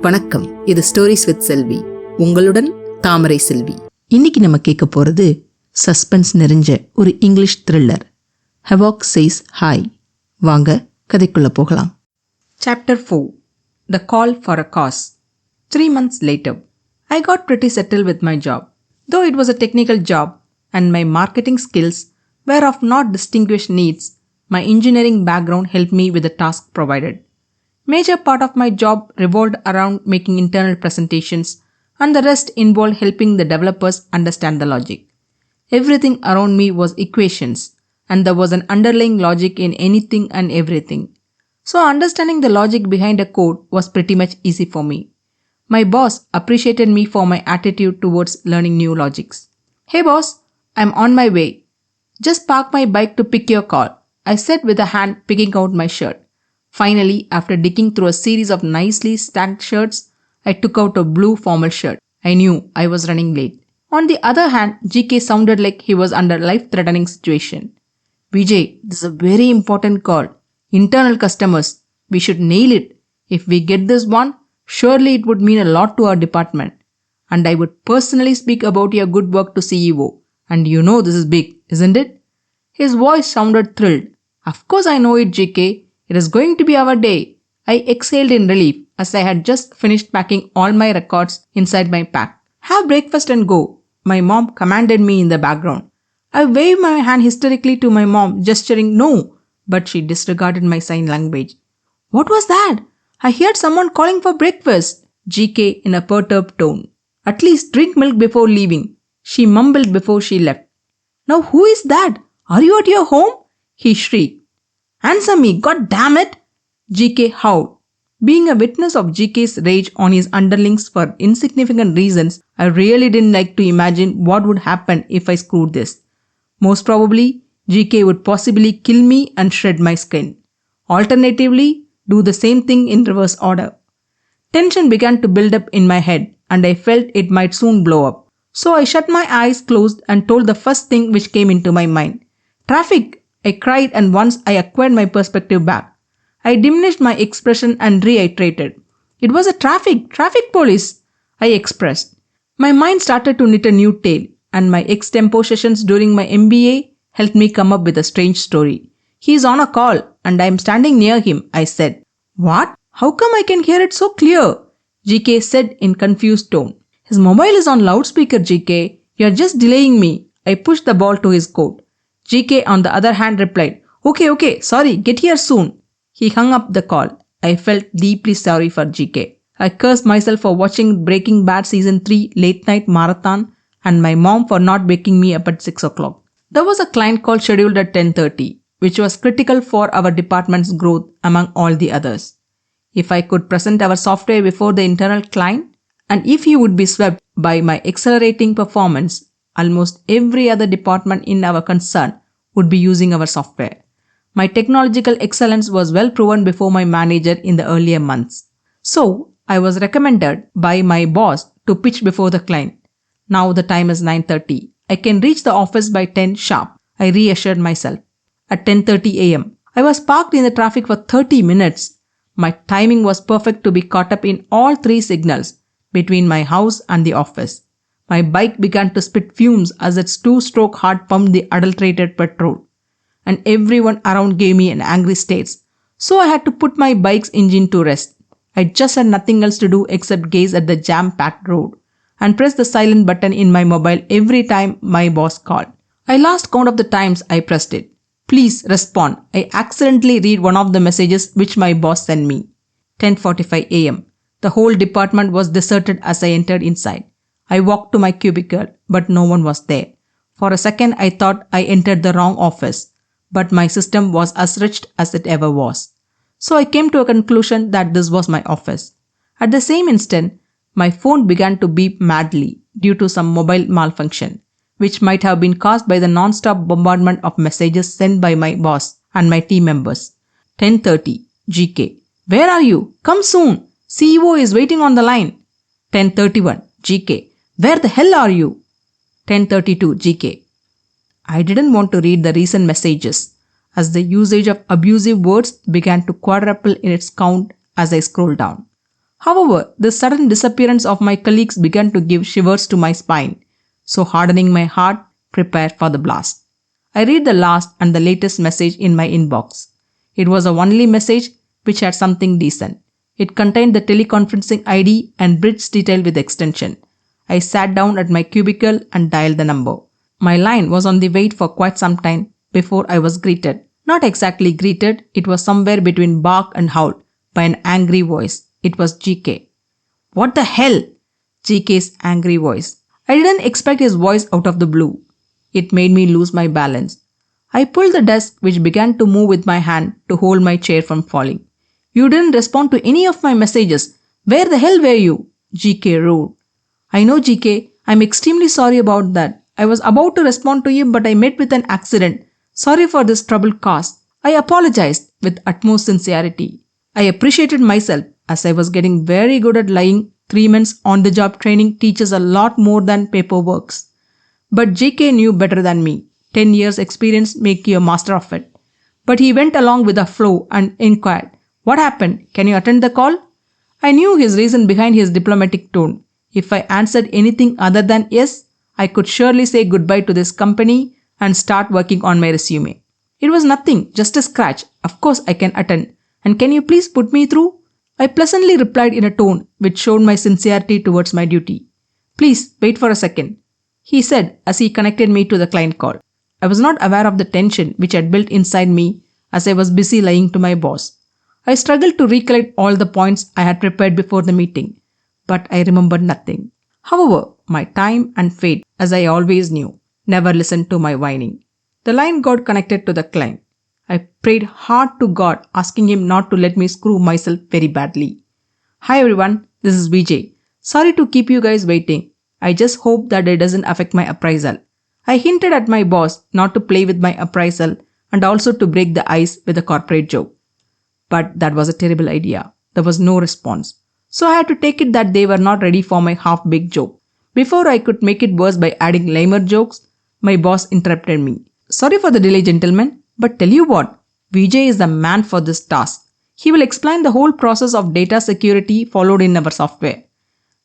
வணக்கம், இது stories with செல்வி. உங்களுடன் தாமரை செல்வி. இன்னைக்கு நம்ம கேட்க போறது சஸ்பென்ஸ் நிறைஞ்ச ஒரு English thriller, Havoc Says Hi. வாங்க கதைக்குள்ள போகலாம். Chapter 4. The Call for a Cause. 3 months later, I got pretty settled with my job. Though it was a technical job and my marketing skills were of not distinguished needs, my engineering background helped me with the task provided. Major part of my job revolved around making internal presentations, and the rest involved helping the developers understand the logic. Everything around me was equations, and there was an underlying logic in anything and everything. So understanding the logic behind a code was pretty much easy for me. My boss appreciated me for my attitude towards learning new logics. "Hey boss, I'm on my way. Just park my bike to pick your call," I said with a hand picking out my shirt. Finally, after digging through a series of nicely stacked shirts, I took out a blue formal shirt. I knew I was running late. On the other hand, GK sounded like he was under life-threatening situation. "Vijay, this is a very important call. Internal customers. We should nail it. If we get this one, surely it would mean a lot to our department. And I would personally speak about your good work to CEO. And you know this is big, isn't it?" His voice sounded thrilled. "Of course I know it, GK. It is going to be our day." I exhaled in relief as I had just finished packing all my records inside my pack. "Have breakfast and go," my mom commanded me in the background. I waved my hand hysterically to my mom, gesturing no, but she disregarded my sign language. "What was that? I heard someone calling for breakfast," GK in a perturbed tone. "At least drink milk before leaving," she mumbled before she left. "Now who is that? Are you at your home?" he shrieked. "Answer me, god damn it!" GK howled. Being a witness of GK's rage on his underlings for insignificant reasons, I really didn't like to imagine what would happen if I screwed this. Most probably, GK would possibly kill me and shred my skin. Alternatively, do the same thing in reverse order. Tension began to build up in my head, and I felt it might soon blow up. So I shut my eyes closed and told the first thing which came into my mind. "Traffic!" I cried, and once I acquired my perspective back, I diminished my expression and reiterated. "It was a traffic police," I expressed. My mind started to knit a new tale, and my extempo sessions during my MBA helped me come up with a strange story. "He is on a call, and I am standing near him," I said. "What? How come I can hear it so clear?" GK said in confused tone. "His mobile is on loudspeaker, GK. You are just delaying me." I pushed the ball to his court. GK on the other hand replied, Okay, sorry, get here soon." He hung up the call. I felt deeply sorry for GK. I cursed myself for watching Breaking Bad Season 3 late night marathon and my mom for not waking me up at 6 o'clock. There was a client call scheduled at 10:30, which was critical for our department's growth among all the others. If I could present our software before the internal client, and if he would be swept by my accelerating performance, almost every other department in our concern would be using our software. My technological excellence was well proven before my manager in the earlier months. So, I was recommended by my boss to pitch before the client. Now the time is 9:30. I can reach the office by 10 sharp, I reassured myself. At 10:30 a.m., I was parked in the traffic for 30 minutes. My timing was perfect to be caught up in all 3 signals between my house and the office. My bike began to spit fumes as its 2-stroke heart pumped the adulterated petrol, and everyone around gave me an angry stare. So I had to put my bike's engine to rest. I just had nothing else to do except gaze at the jam-packed road and press the silent button in my mobile every time my boss called. I lost count of the times I pressed it. "Please respond." I accidentally read one of the messages which my boss sent me. 10:45 a.m. The whole department was deserted as I entered inside. I walked to my cubicle, but no one was there. For a second, I thought I entered the wrong office, but my system was as rich as it ever was. So I came to a conclusion that this was my office. At the same instant, my phone began to beep madly due to some mobile malfunction, which might have been caused by the non-stop bombardment of messages sent by my boss and my team members. 10:30 GK. "Where are you? Come soon. CEO is waiting on the line." 10:31 GK. "Where the hell are you?" 10:32 GK. I didn't want to read the recent messages, as the usage of abusive words began to quadruple in its count as I scrolled down. However, the sudden disappearance of my colleagues began to give shivers to my spine. So hardening my heart, prepare for the blast. I read the last and the latest message in my inbox. It was a only message which had something decent. It contained the teleconferencing ID and bridge detail with extension. I sat down at my cubicle and dialed the number. My line was on the wait for quite some time before I was greeted. Not exactly greeted, it was somewhere between bark and howl by an angry voice. It was GK. What the hell? GK's angry voice. I didn't expect his voice out of the blue. It made me lose my balance. I pulled the desk which began to move with my hand to hold my chair from falling. You didn't respond to any of my messages. Where the hell were you? GK roared. I know, GK. I'm extremely sorry about that. I was about to respond to you, but I met with an accident. Sorry for this trouble caused. I apologized with utmost sincerity. I appreciated myself as I was getting very good at lying. 3 months on-the-job training teaches a lot more than paperwork. But GK knew better than me. 10 years experience make you a master of it. But he went along with the flow and inquired, what happened? Can you attend the call? I knew his reason behind his diplomatic tone. If I answered anything other than yes, I could surely say goodbye to this company and start working on my resume. It was nothing, just a scratch. Of course I can attend. And can you please put me through? I pleasantly replied in a tone which showed my sincerity towards my duty. Please wait for a second, he said as he connected me to the client call. I was not aware of the tension which had built inside me as I was busy lying to my boss. I struggled to recollect all the points I had prepared before the meeting, but I remembered nothing. However, my time and fate, as I always knew, never listened to my whining. The line got connected to the client. I prayed hard to God, asking him not to let me screw myself very badly. Hi everyone, this is Vijay. Sorry to keep you guys waiting. I just hope that it doesn't affect my appraisal. I hinted at my boss not to play with my appraisal and also to break the ice with a corporate joke. But that was a terrible idea. There was no response. So I had to take it that they were not ready for my half-baked joke. Before I could make it worse by adding lamer jokes, my boss interrupted me. Sorry for the delay, gentlemen, but tell you what, Vijay is the man for this task. He will explain the whole process of data security followed in our software.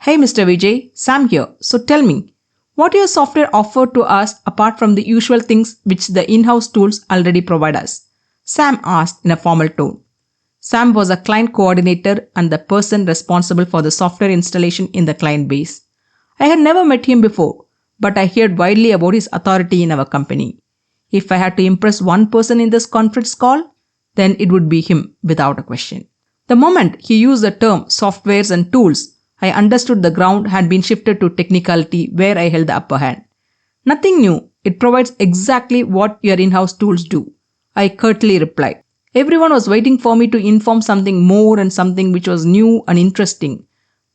Hey Mr. Vijay, Sam here. So tell me, what your software offer to us apart from the usual things which the in-house tools already provide us? Sam asked in a formal tone. Sam was a client coordinator and the person responsible for the software installation in the client base. I had never met him before, but I heard widely about his authority in our company. If I had to impress one person in this conference call, then it would be him without a question. The moment he used the term softwares and tools, I understood the ground had been shifted to technicality where I held the upper hand. Nothing new. It provides exactly what your in-house tools do. I curtly replied. Everyone was waiting for me to inform something more and something which was new and interesting.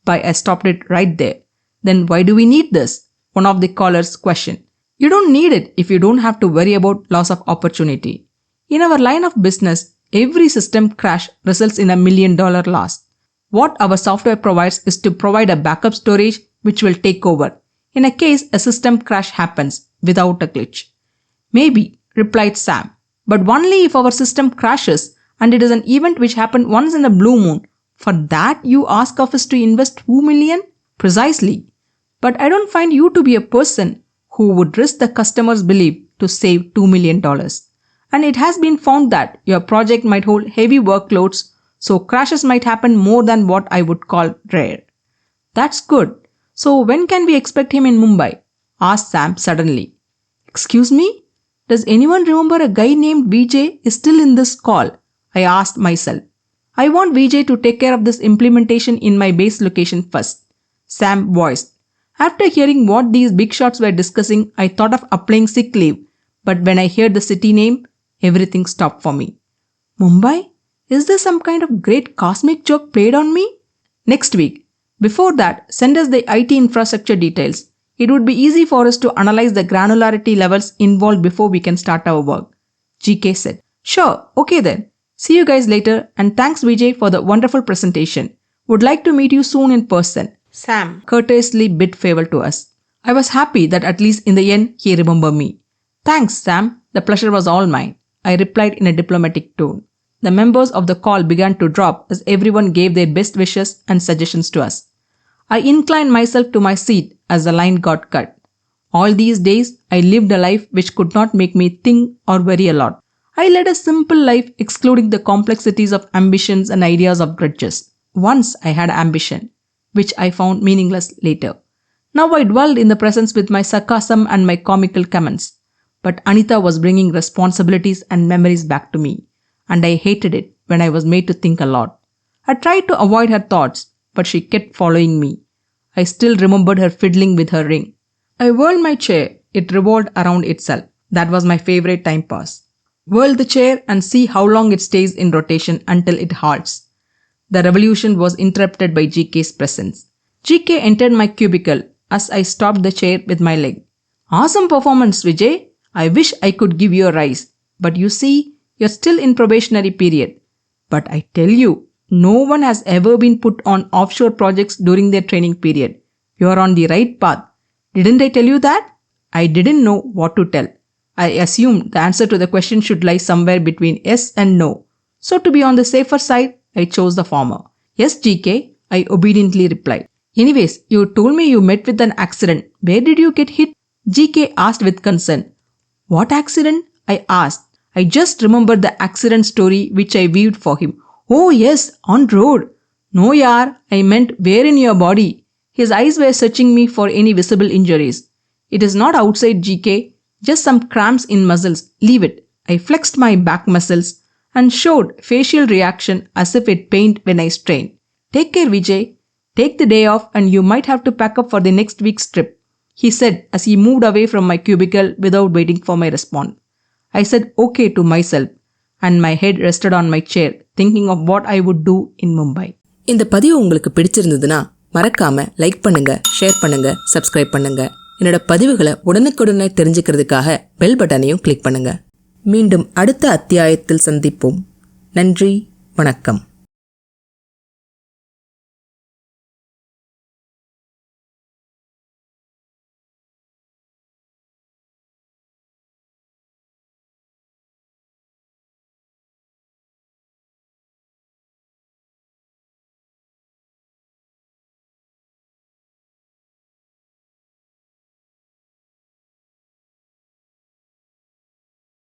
But I stopped it right there. Then why do we need this? One of the callers questioned. You don't need it if you don't have to worry about loss of opportunity. In our line of business, every system crash results in $1 million loss. What our software provides is to provide a backup storage which will take over in a case a system crash happens without a glitch. Maybe, replied Sam, but only if our system crashes and it is an event which happened once in a blue moon. For that you ask of us to invest $2 million? Precisely. But I don't find you to be a person who would risk the customer's belief to save $2 million. And it has been found that your project might hold heavy workloads, so crashes might happen more than what I would call rare. That's good. So when can we expect him in Mumbai? Asked Sam suddenly. Excuse me? Does anyone remember a guy named Vijay is still in this call? I asked myself. I want Vijay to take care of this implementation in my base location first. Sam voiced. After hearing what these big shots were discussing, I thought of applying sick leave. But when I heard the city name, everything stopped for me. Mumbai? Is there some kind of great cosmic joke played on me? Next week. Before that, send us the IT infrastructure details. It would be easy for us to analyze the granularity levels involved before we can start our work. GK said. Sure, okay then. See you guys later and thanks Vijay for the wonderful presentation. Would like to meet you soon in person. Sam courteously bid farewell to us. I was happy that at least in the end he remembered me. Thanks, Sam. The pleasure was all mine. I replied in a diplomatic tone. the members of the call began to drop as everyone gave their best wishes and suggestions to us. I inclined myself to my seat as the line got cut. All these days, I lived a life which could not make me think or worry a lot. I led a simple life excluding the complexities of ambitions and ideas of grudges. Once I had ambition, which I found meaningless later. Now I dwelled in the presence with my sarcasm and my comical comments. But Anita was bringing responsibilities and memories back to me, and I hated it when I was made to think a lot. I tried to avoid her thoughts, but she kept following me. I still remembered her fiddling with her ring. I whirled my chair. It revolved around itself. That was my favorite time pass. Whirl the chair and see how long it stays in rotation until it halts. The revolution was interrupted by GK's presence. GK entered my cubicle as I stopped the chair with my leg. Awesome performance, Vijay. I wish I could give you a rise. But you see, you're still in probationary period. But I tell you, no one has ever been put on offshore projects during their training period. You're on the right path. Didn't I tell you that? I didn't know what to tell. I assumed the answer to the question should lie somewhere between yes and no. So to be on the safer side, I chose the former. Yes, GK, I obediently replied. Anyways, you told me you met with an accident. Where did you get hit? GK asked with concern. What accident? I asked. I just remembered the accident story which I weaved for him. Oh yes, on road. No yaar, I meant where in your body? His eyes were searching me for any visible injuries. It is not outside, GK. Just some cramps in muscles. Leave it. I flexed my back muscles and showed facial reaction as if it pained when I strained. Take care, Vijay. Take the day off and you might have to pack up for the next week's trip, he said as he moved away from my cubicle without waiting for my response. I said okay to myself and my head rested on my chair thinking of what I would do in Mumbai. இந்த பதிவு உங்களுக்கு பிடிச்சிருந்ததுன்னா மறக்காம like பண்ணுங்க, share பண்ணுங்க, subscribe பண்ணுங்க. என்னோட பதிவுகளை உடனுக்குடனே தெரிஞ்சுக்கிறதுக்காக பெல் பட்டனையும் கிளிக் பண்ணுங்க. மீண்டும் அடுத்த அத்தியாயத்தில் சந்திப்போம். நன்றி, வணக்கம்.